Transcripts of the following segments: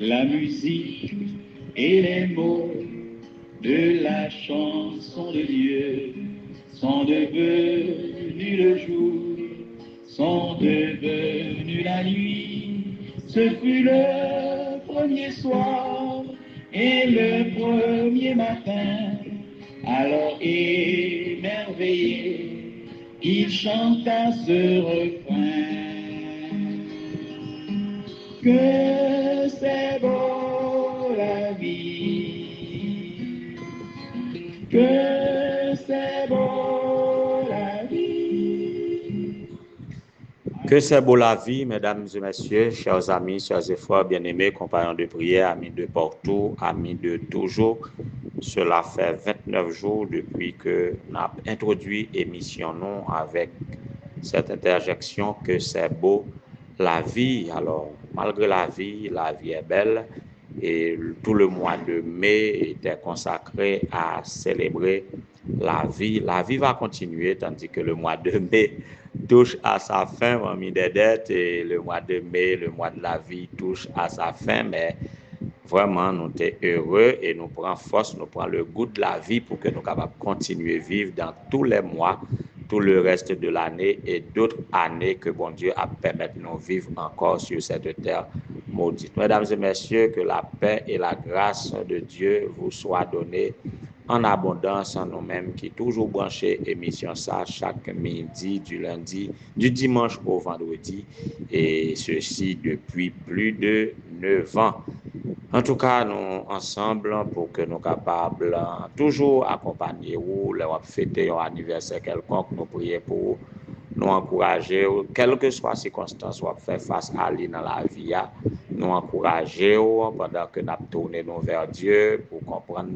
La musique et les mots de la chanson de Dieu sont devenus le jour, sont devenus la nuit. Ce fut le premier soir et le premier matin. Alors émerveillé, il chanta ce refrain. Que c'est beau la vie, que c'est beau la vie. Que c'est beau la vie, mesdames et messieurs, chers amis, chers et frères bien-aimés, compagnons de prière, amis de partout, amis de toujours. Cela fait 29 jours depuis que nous avons introduit l'émission nous avec cette interjection que c'est beau la vie. Alors, malgré la vie est belle et tout le mois de mai était consacré à célébrer la vie. La vie va continuer tandis que le mois de mai touche à sa fin, mamie Dédette, et le mois de mai, le mois de la vie touche à sa fin, mais vraiment, nous sommes heureux et nous prenons force, nous prenons le goût de la vie pour que nous soyons capables de continuer à vivre dans tous les mois, tout le reste de l'année et d'autres années que bon Dieu a permis de nous vivre encore sur cette terre maudite. Mesdames et messieurs, que la paix et la grâce de Dieu vous soient données en abondance en nous-mêmes qui toujours branché émission ça chaque midi du lundi, du dimanche au vendredi et ceci depuis plus de 9 ans. En tout cas, nous ensemble pour que nous capables toujours accompagner vous, les fêter un anniversaire quelconque, nous prier pour vous, nous encourager, quelles que soient les circonstances, vous faire face à lui dans la vie, nous encourager pendant que nous tournons vers Dieu pour comprendre,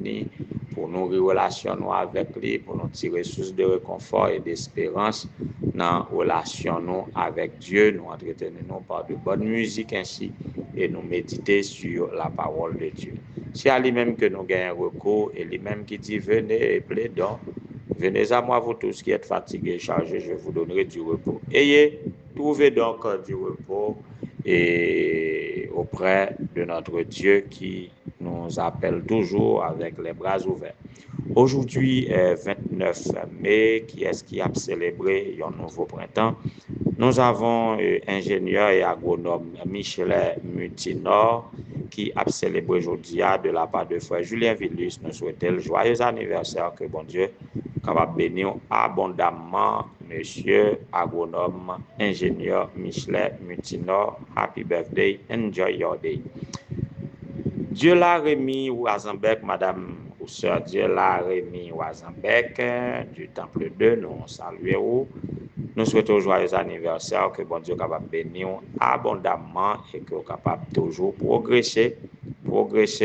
pour nourrir relation avec lui, pour nous tirer source de réconfort et d'espérance dans relation nous avec Dieu, nous entretenir par de bonne musique ainsi et nous méditer sur la parole de Dieu. C'est à lui-même que nous gagnons recours et lui-même qui dit venez et plaidons, venez à moi vous tous qui êtes fatigués et chargés, je vous donnerai du repos. Ayez, trouvez donc du repos et auprès de notre Dieu qui nous appelle toujours avec les bras ouverts. Aujourd'hui est 29 mai, qui est-ce qui a célébré un nouveau printemps. Nous avons ingénieur et agronome Michelet Mutinor qui a célébré aujourd'hui de la part de frère Julien Villus. Nous souhaitons le joyeux anniversaire, que bon Dieu capable bénir abondamment monsieur agronome ingénieur Michelet Mutinor. Happy birthday, enjoy your day. Dieu l'a remis Ouazambek, madame ou sœur, Dieu l'a remis Ouazambek du Temple 2, nous saluons. Nous souhaitons joyeux anniversaire, que bon Dieu capable bénir abondamment et que capable toujours progresser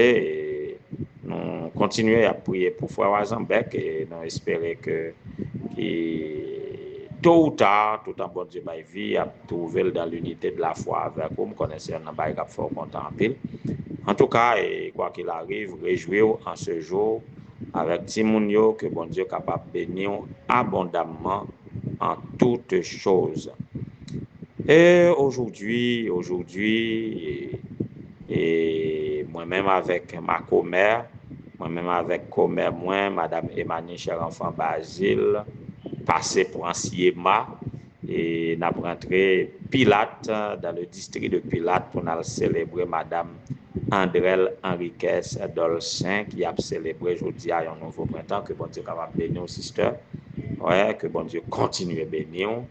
et nous continuer à prier pour frère Ouazambek et nous espérer que tôt ou tard, tout en bon Dieu by vie, à trouver dans l'unité de la foi avec vous, me connaissez un bail qui fort content en pile. En tout cas, et quoi qu'il arrive, réjouir en ce jour avec Timounio que bon Dieu est capable de bénir abondamment en toutes choses. Et aujourd'hui, et moi-même avec ma commère, madame Emmanuel, cher enfant Basile, passé pour un Siema, et n'a rentré Pilate dans le district de Pilate pour nous célébrer madame Andrel Henriquez Dolcin qui a célébré aujourd'hui un nouveau printemps. Que bon Dieu capable bénir sister. Ouais, que bon Dieu continue à bénir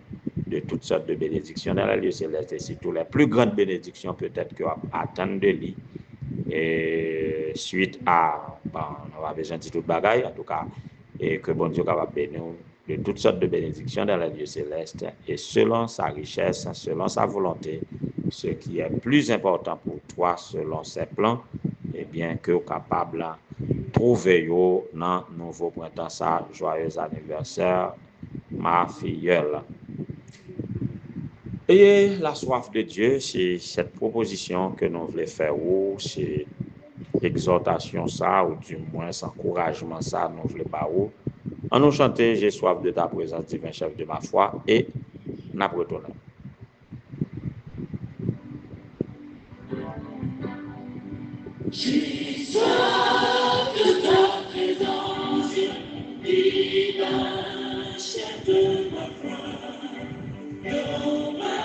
de toutes sortes de bénédictions dans la lieu céleste et surtout les plus grandes bénédictions peut-être qu'on attend de lui. Et suite à, on va besoin de tout bagaille en tout cas, et que bon Dieu capable bénir de toutes sortes de bénédictions dans la lieu céleste et selon sa richesse, selon sa volonté, ce qui est plus important pour toi selon ses plans, et bien que capable de trouver dans nouveau printemps ça. Joyeux anniversaire, ma filleule. Et la soif de Dieu, c'est cette proposition que nous voulons faire, c'est exhortation ça, ou du moins encouragement ça, nous voulons pas où. En nous chanter, j'ai soif de ta présence, divin chef de ma foi, et n'a retourné. J'ai soif de ta présence, divin chef de ma foi. Dans ma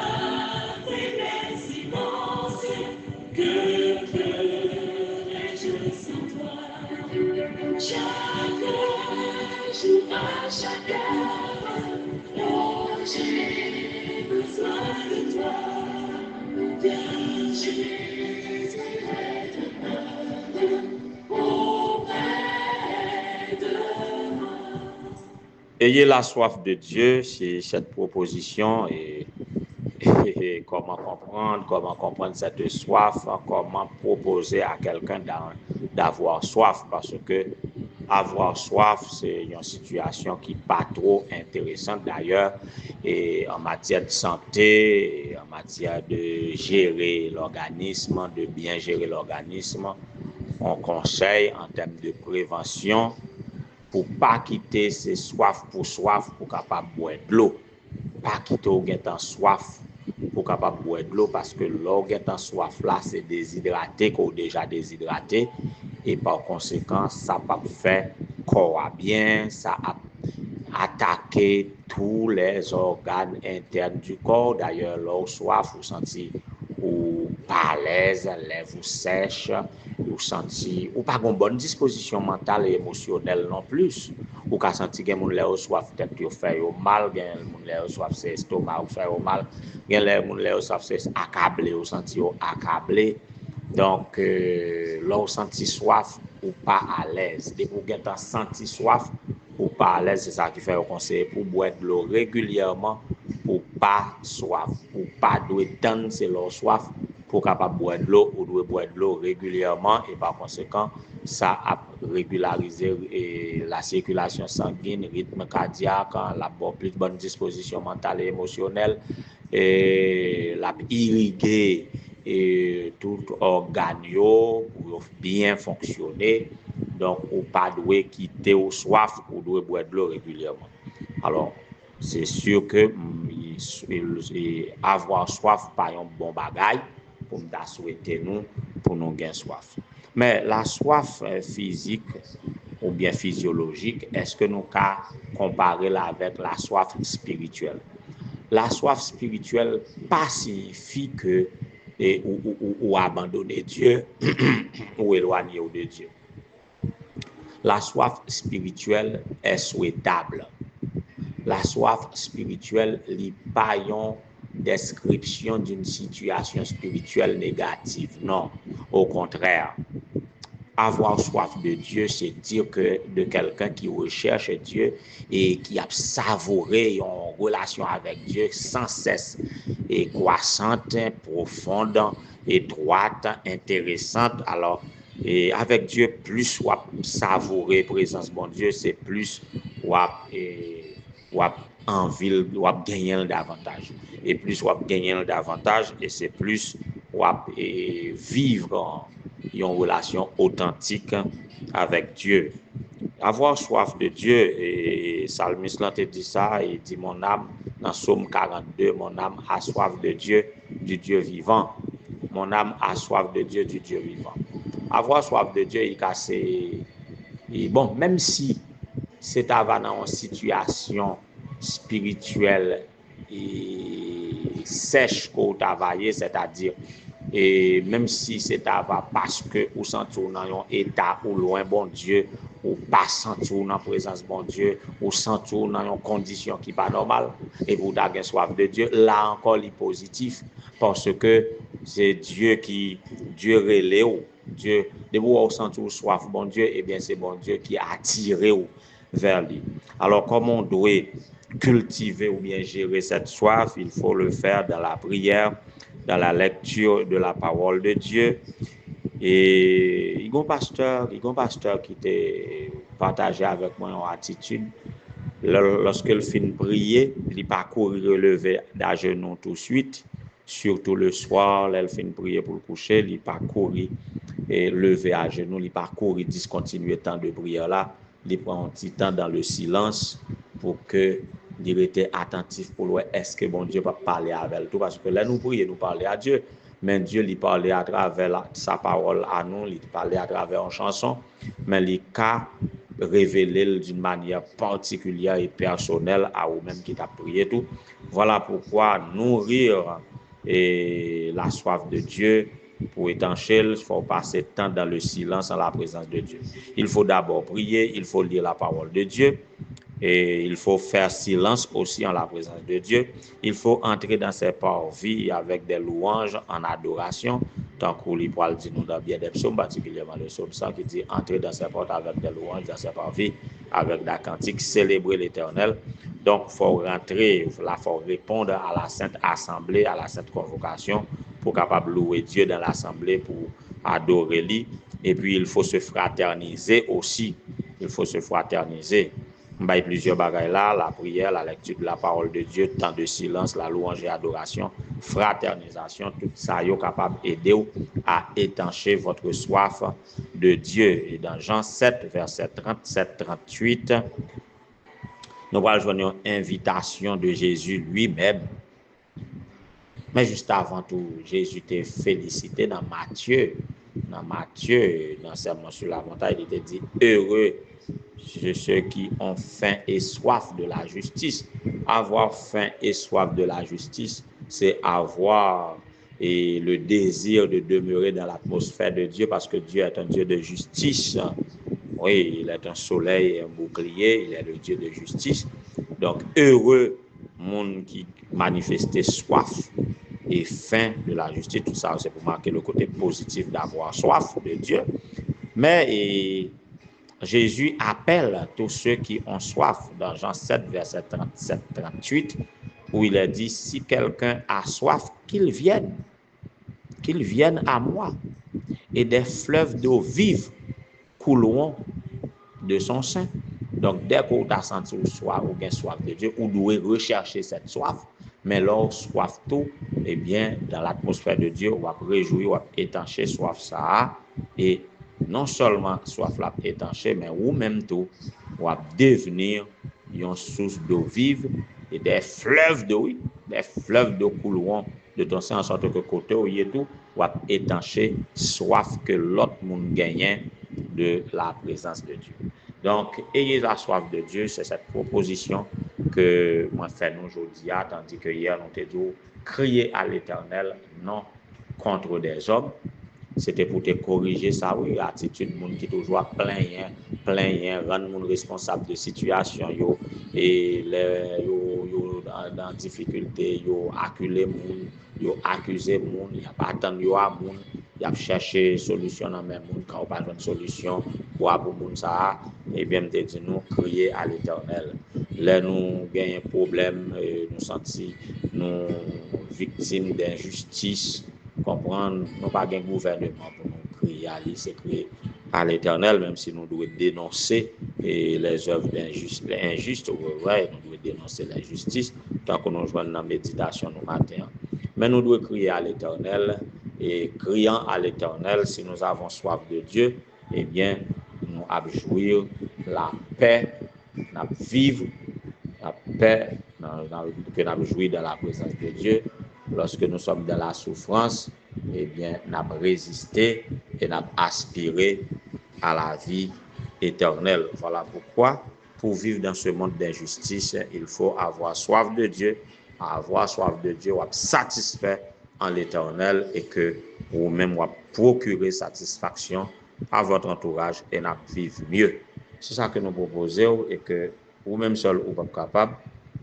faiblesse immense, que ferais-je sans toi? Chaque jour, à chaque heure, oh, j'ai besoin de toi. Viens, Jésus, aide-moi auprès de moi. Ayez la soif de Dieu, c'est cette proposition et comment comprendre cette soif, comment proposer à quelqu'un d'avoir soif, parce que avoir soif, c'est une situation qui n'est pas trop intéressante d'ailleurs, et en matière de santé, et en matière de gérer l'organisme, de bien gérer l'organisme, on conseille en termes de prévention pour pas quitter ces soif pour capable boire de l'eau. Pas quitter au gain soif pour capable boire de l'eau parce que l'eau gain soif là c'est déshydraté qu'on déjà déshydraté et par conséquent ça pas fait corps bien, ça a attaqué tous les organes internes du corps. D'ailleurs, l'eau soif, vous sentez ou pas à l'aise, lèvres sèches, vous sentez ou pas une bonne disposition mentale et émotionnelle non plus. Ou qu'à sentir que mon lèvre soif tête yo fait mal, bien mon lèvre soif c'est estomac ou fait mal, bien mon lèvre soif c'est accablé, vous sentez accablé. Donc, l'eau senti soif ou pas à l'aise. Dès que vous avez senti soif ou pas à l'aise, c'est ça qui fait au conseil pour boire de l'eau régulièrement pour pas soif. Pour pas doit tendre c'est l'eau soif pour capable boire de l'eau ou doit boire de l'eau régulièrement et par conséquent, ça a régularisé la circulation sanguine, rythme cardiaque, la plus bonne disposition mentale et émotionnelle et la irriguer et tout organe pour bien fonctionner. Donc, on pas doit quitter au soif ou doit boire de l'eau régulièrement. Alors, c'est sûr que avoir soif pas un bon bagage pour nous souhaiter nous pour nous gagner soif. Mais la soif physique ou bien physiologique, est-ce que nous pouvons comparer là avec la soif spirituelle? La soif spirituelle pas signifie que ou abandonner Dieu ou éloigner de Dieu. La soif spirituelle est souhaitable. La soif spirituelle n'est pas une description d'une situation spirituelle négative. Non, au contraire. Avoir soif de Dieu, c'est dire que de quelqu'un qui recherche Dieu et qui a savouré une relation avec Dieu sans cesse et croissante, profonde, étroite, intéressante. Alors, et avec Dieu, plus on savourer présence de bon Dieu, c'est plus on envie, on gagner davantage. Et plus on gagner davantage, et c'est plus on vivre une relation authentique avec Dieu. Avoir soif de Dieu, et Salmiste l'a dit ça, il dit mon âme, dans Psaume 42, mon âme a soif de Dieu, du Dieu vivant. Mon âme a soif de Dieu, du Dieu vivant. Avoir soif de Dieu, il casse. Bon, même si c'est dans une situation spirituelle et sèche qu'on travaille, c'est-à-dire et même si c'est parce que vous sentez dans un état ou loin bon Dieu ou pas sentir dans la présence bon Dieu ou sentir dans une condition qui n'est pas normale et vous avez soif de Dieu, là encore il est positif parce que c'est Dieu relève Dieu de vous sentir soif bon Dieu et bien c'est bon Dieu qui a attiré vers lui. Alors comme on doit cultiver ou bien gérer cette soif, il faut le faire dans la prière, dans la lecture de la parole de Dieu. Et il y a un pasteur qui était partagé avec moi une attitude. Lorsqu'il finit de prier, il n'est pas courir relever à genoux tout de suite. Surtout le soir, il finit de prier pour le coucher, il n'est pas courir et lever à genoux, il n'est pas courir discontinuer le temps de prière là. Il prend un petit temps dans le silence pour que il était attentif pour voir est-ce que bon Dieu va parler avec tout parce que là nous prions, nous parler à Dieu, mais Dieu lui parlait à travers sa parole à nous, il parlait à travers une chanson, mais il a révélé d'une manière particulière et personnelle à vous-même qui t'a prié tout. Voilà pourquoi nourrir et la soif de Dieu, pour étancher, il faut passer temps dans le silence en la présence de Dieu. Il faut d'abord prier, il faut lire la parole de Dieu, et il faut faire silence aussi en la présence de Dieu. Il faut entrer dans ses parvis avec des louanges en adoration, tant qu'on lui parle dit nous dans bien des psaumes, particulièrement le psaume 100 qui dit entrer dans ses portes avec des louanges, dans ses parvis avec des cantiques, célébrer l'Éternel. Donc, il faut rentrer, il faut répondre à la sainte assemblée, à la sainte convocation, pour capable louer Dieu dans l'assemblée, pour adorer lui. Et puis, il faut se fraterniser aussi. Il faut se fraterniser. Il y a plusieurs bagailles là, la prière, la lecture de la parole de Dieu, temps de silence, la louange et adoration, fraternisation, tout ça est capable d'aider à étancher votre soif de Dieu. Et dans Jean 7, verset 37-38, nous allons joindre une invitation de Jésus lui-même. Mais juste avant tout, Jésus t'a félicité dans Matthieu, dans le sermon sur la montagne, il était dit heureux ceux qui ont faim et soif de la justice. Avoir faim et soif de la justice, c'est avoir le désir de demeurer dans l'atmosphère de Dieu, parce que Dieu est un Dieu de justice. Oui, il est un soleil et un bouclier, il est le Dieu de justice. Donc, heureux, monde qui manifestait soif et faim de la justice, tout ça, c'est pour marquer le côté positif d'avoir soif de Dieu. Mais Jésus appelle tous ceux qui ont soif dans Jean 7, verset 37-38, où il est dit, si quelqu'un a soif, qu'il vienne à moi, et des fleuves d'eau vive couleront de son sein. Donc, dès qu'on a senti soif ou bien soif de Dieu, on doit rechercher cette soif. Mais lors soif tout, eh bien, dans l'atmosphère de Dieu, on va réjouir, on va étancher soif ça. Et non seulement soif la étancher, mais ou même tout, on va devenir une source d'eau vive et des fleuves d'eau, des fleuves d'eau couleront de ton sein en sorte que côté où il est tout, on va étancher soif que l'autre monde gagne de la présence de Dieu. Donc, ayez la soif de Dieu, c'est cette proposition que moi fais nous aujourd'hui, tandis que hier, nous t'ai dit, crier à l'Éternel, non contre des hommes. C'était pour te corriger ça, oui, attitude monde qui toujours plaint, rendre monde responsable de situation, yo, et les, yo dans difficulté, yo acculer monde, yo accuser monde, il y a pas attendre yo à monde, il a chercher solution dans même monde quand on pas une solution pour monde ça, et bien me dit nous crier à l'Éternel. Là nous gagnons problème, nous sentis nous victimes d'injustice. Comprendre, nous pas un gouvernement pour nous crier à lui, c'est crier à l'Éternel, même si nous devons dénoncer les œuvres injustes, ouais, nous devons dénoncer l'injustice, tant que nous jouons dans la méditation nous matin. Mais nous devons crier à l'Éternel, et criant à l'Éternel, si nous avons soif de Dieu, eh bien, nous allons jouir la paix, nous allons vivre la paix, que nous allons jouir dans la présence de Dieu. Lorsque nous sommes dans la souffrance, eh bien, nous avons résisté et nous avons aspiré à la vie éternelle. Voilà pourquoi, pour vivre dans ce monde d'injustice, il faut avoir soif de Dieu. Avoir soif de Dieu, être satisfait en l'éternel et que vous-même vous procurer satisfaction à votre entourage et nous vivre mieux. C'est ça que nous proposons et que vous-même seul vous pas capable,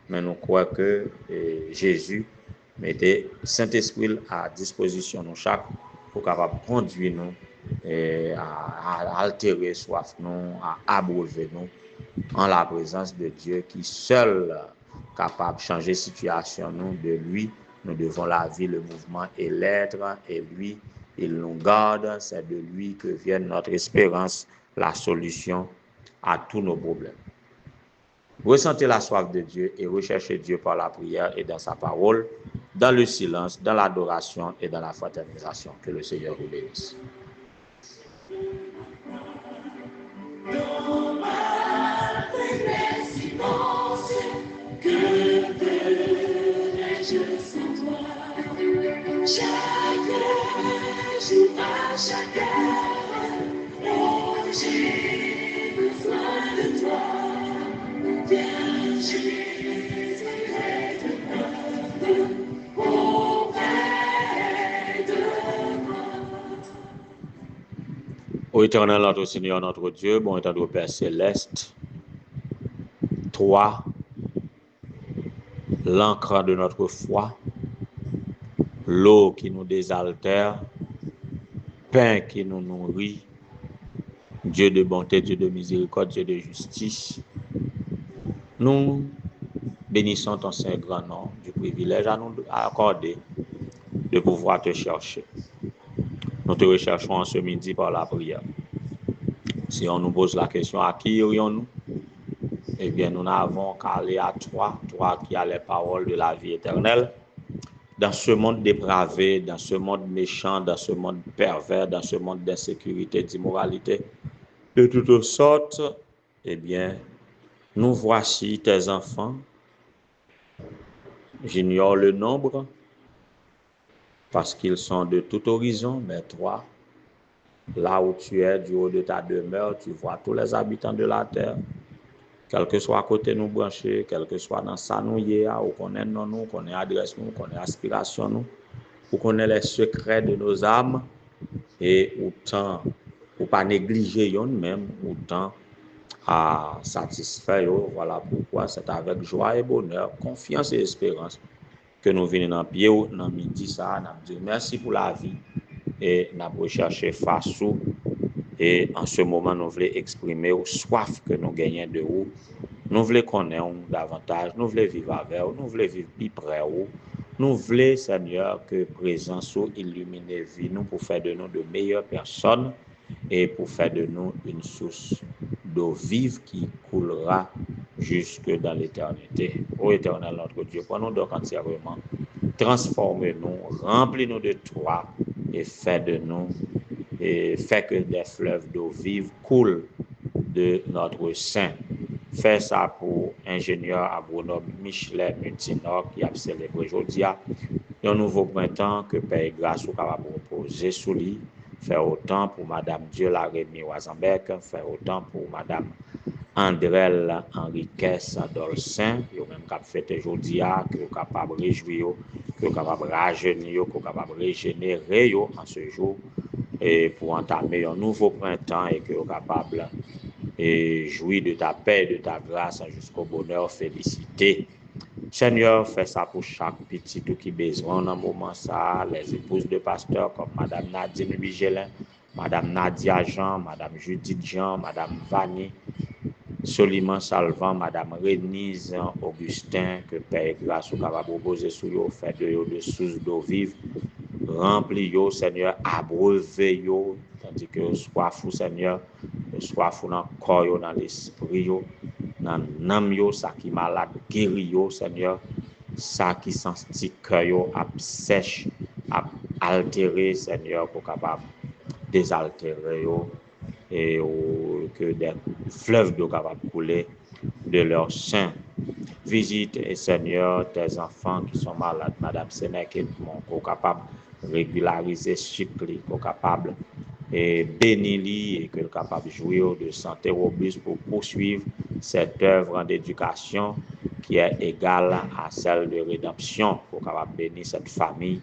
mais nous croyons que Jésus mettez Saint-Esprit à disposition de chaque pour capable conduire nous à altérer soif nous, à abreuver nous en la présence de Dieu qui seul capable de changer situation nous. De lui nous devons la vie, le mouvement et l'être, et lui il nous garde. C'est de lui que vient notre espérance, la solution à tous nos problèmes. Ressentez la soif de Dieu et recherchez Dieu par la prière et dans sa parole, dans le silence, dans l'adoration et dans la fraternisation. Que le Seigneur vous bénisse. Chaque Ô éternel, notre Seigneur, notre Dieu, bon étant notre Père céleste, toi, l'encre de notre foi, l'eau qui nous désaltère, pain qui nous nourrit, Dieu de bonté, Dieu de miséricorde, Dieu de justice, nous bénissons ton Saint grand nom du privilège à nous accorder de pouvoir te chercher. Nous te recherchons en ce midi par la prière. Si on nous pose la question à qui irions-nous, eh bien nous n'avons qu'à aller à toi, toi qui as les paroles de la vie éternelle. Dans ce monde dépravé, dans ce monde méchant, dans ce monde pervers, dans ce monde d'insécurité, d'immoralité, de toutes sortes, eh bien, nous voici tes enfants. J'ignore le nombre parce qu'ils sont de tout horizon, mais toi, là où tu es, du haut de ta demeure, tu vois tous les habitants de la terre, quel que soit à côté nous brancher, quel que soit dans ça nous y est, ou qu'on ait non nous, qu'on ait adresse nous, qu'on ait aspiration nous, ou qu'on ait les secrets de nos âmes, et autant, ou pas négliger yon même, autant à satisfaire yo. Voilà pourquoi c'est avec joie et bonheur, confiance et espérance que nous venons dans pied ou dans midi ça, nous disons merci pour la vie et nous rechercher face ou. Et en ce moment, nous voulons exprimer la soif que nous gagnons de vous. Nous voulons connaître davantage, nous voulons vivre avec vous, nous voulons vivre plus près de vous. Nous voulons, Seigneur, que présence ou illumine vie nous pour faire de nous de meilleures personnes et pour faire de nous une source d'eau vive qui coulera jusque dans l'éternité. Ô éternel notre Dieu, prenons donc entièrement, transformez-nous, remplis-nous de toi et fais de nous, et fais que des fleuves d'eau vive coulent de notre sein. Fais ça pour ingénieur agronome Michelet Mutinor qui a célébré aujourd'hui un nouveau printemps que Père grâce ou capable proposer sous lui. Faire autant pour Madame Dieu la Rémi Wazambeck, faire autant pour Madame Andrel Enriquez Dolcin, yo même cap fête aujourd'hui, que vous capable réjouir, que vous capable rajeunir, que vous capable régénérer en ce jour et pour entamer un nouveau printemps et que vous capable et jouir de ta paix, de ta grâce jusqu'au bonheur, félicité. Seigneur, fais ça pour chaque petit qui a besoin dans le moment ça, les épouses de pasteurs comme Madame Nadine Vigelin, Madame Nadia Jean, Madame Judith Jean, Madame Vanny, Soliman Salvan, Madame Renise Augustin, que Père grâce au capable proposer sur eux, fait de eux de sources d'eau vive, remplis yo, Seigneur, abreuvé yo, tandis que soif ou Seigneur, soif ou dans le corps, dans l'esprit yo, dans l'âme yo, ça qui malade, guéri yo, Seigneur, ça qui sentit cœur yo, ap sèche, ap altéré, Seigneur, pour capable désaltérer yo, et que des fleuves d'eau capables couler de leur sein. Visite, et Seigneur, tes enfants qui sont malades, Madame Sénèque et mon capable régulariser cycle, capable et bénir et que capable de jouir de santé robuste pour poursuivre cette œuvre d'éducation qui est égale à celle de rédemption, pour capable bénir cette famille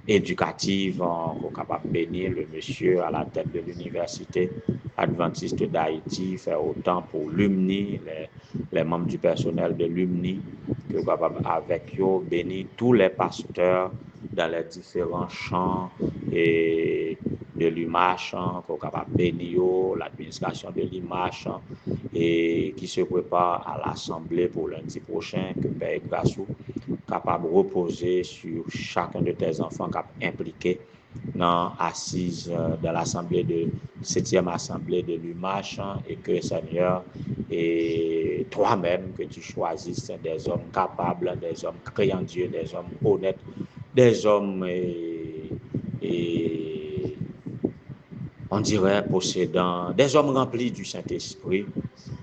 éducative, pour capable bénir le monsieur à la tête de l'université adventiste d'Haïti, faire autant pour l'UMNI, les membres du personnel de l'UMNI, que capable avec eux bénir tous les pasteurs dans les différents champs et de l'IMACH, qu'on capable bénir l'administration de l'IMACH et qui se prépare à l'Assemblée pour lundi prochain, que Père grâce capable de reposer sur chacun de tes enfants qui est impliqué dans l'assise de l'Assemblée de 7e Assemblée de l'UMACH et que Seigneur et toi-même que tu choisisses des hommes capables, des hommes créant Dieu, des hommes honnêtes, des hommes et on dirait possédant, des hommes remplis du Saint-Esprit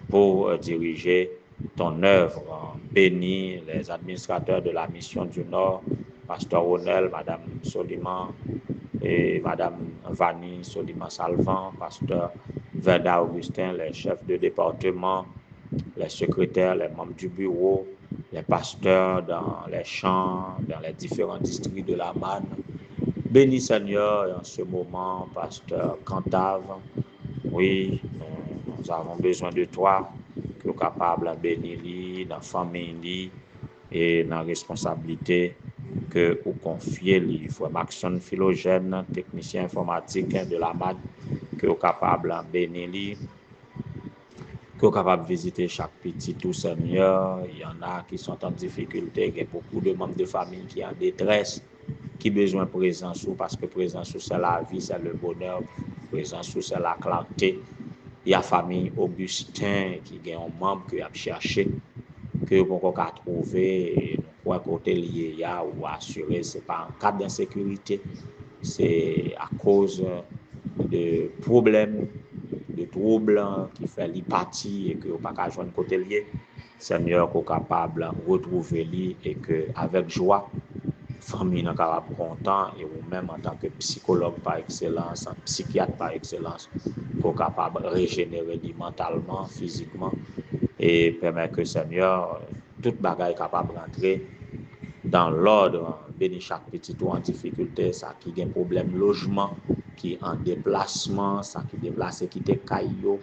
pour diriger ton œuvre. Bénis les administrateurs de la mission du Nord, Pasteur Ronel, Madame Soliman et Madame Vanny Soliman Salvan, Pasteur Verda Augustin, les chefs de département, les secrétaires, les membres du bureau, les pasteurs dans les champs, dans les différents districts de la Manne. Bénis Seigneur en ce moment, Pasteur Cantave, Oui, nous avons besoin de toi, que tu es capable de bénir dans la famille et dans la responsabilité que vous confiez. Il faut Maxon Philogène, technicien informatique de la MAD, que vous capable de bénir, que vous capable de visiter chaque petit tout Seigneur. Il y en a qui sont en difficulté, il y a beaucoup de membres de famille qui sont en détresse, qui ont besoin de présence, parce que présence, c'est la vie, c'est le bonheur, présence, c'est la clarté. Il y a la famille Augustin qui a un membre qui a cherché, que vous pouvez trouver, nous côté lié ou assurer, ce n'est pas un cadre d'insécurité, c'est à cause de problèmes, de troubles qui fait l'hypathie et que vous ne pouvez pas joindre côté lié. Seigneur, qu'on est capable de retrouver lui et que avec joie, famille est capable content et vous-même en tant que psychologue par excellence, psychiatre par excellence, qu'on est capable de régénérer mentalement, physiquement et permettre que Seigneur, toute bagaille capable de rentrer dans l'ordre, bénir chaque petit ou en difficulté, ça qui a un problème logement, qui est en déplacement, ça qui déplace, qui est caillou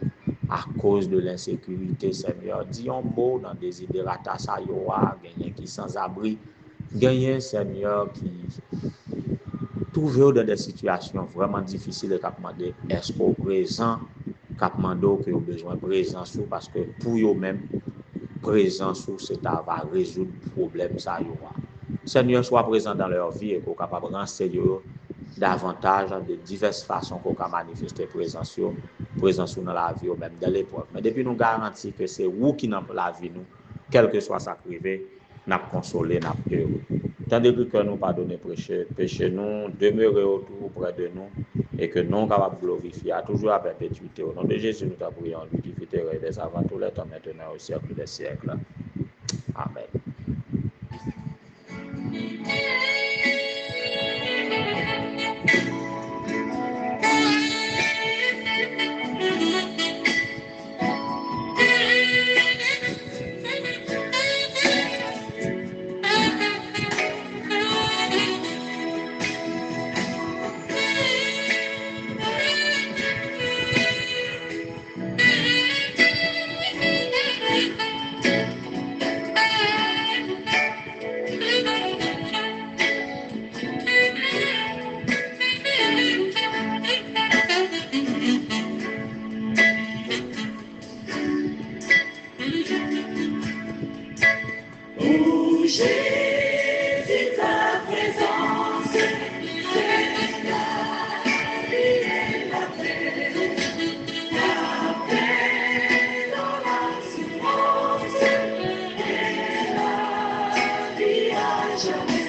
à cause de l'insécurité, Seigneur. Dis un mot dans des désirata, ça y a, gagner qui sans abri, gagner, Seigneur, qui trouve dans des situations vraiment difficiles et qui demandé est-ce qu'au présent, qui demandé que vous besoin de présence parce que pour eux-mêmes, présence c'est à va résoudre le problème ça y aura. Seigneur soit présent dans leur vie et qu'on capable de renseigner davantage de diverses façons qu'on peut manifester présence dans la vie ou même dans l'épreuve. Mais depuis nous garantit que c'est vous qui dans la vie nous, quel que soit sa privée, nous consolé, nous heureux. Tandis que nous pardonner péché nous, demeurer autour près de nous et que nous capables de glorifier toujours à perpétuité. Au nom de Jésus, nous t'en prions, lui qui fit des avant tous les temps, maintenant au siècle des siècles. Amen. Où Jésus, ta présence, c'est la vie et la paix dans la souffrance et la vie à jamais.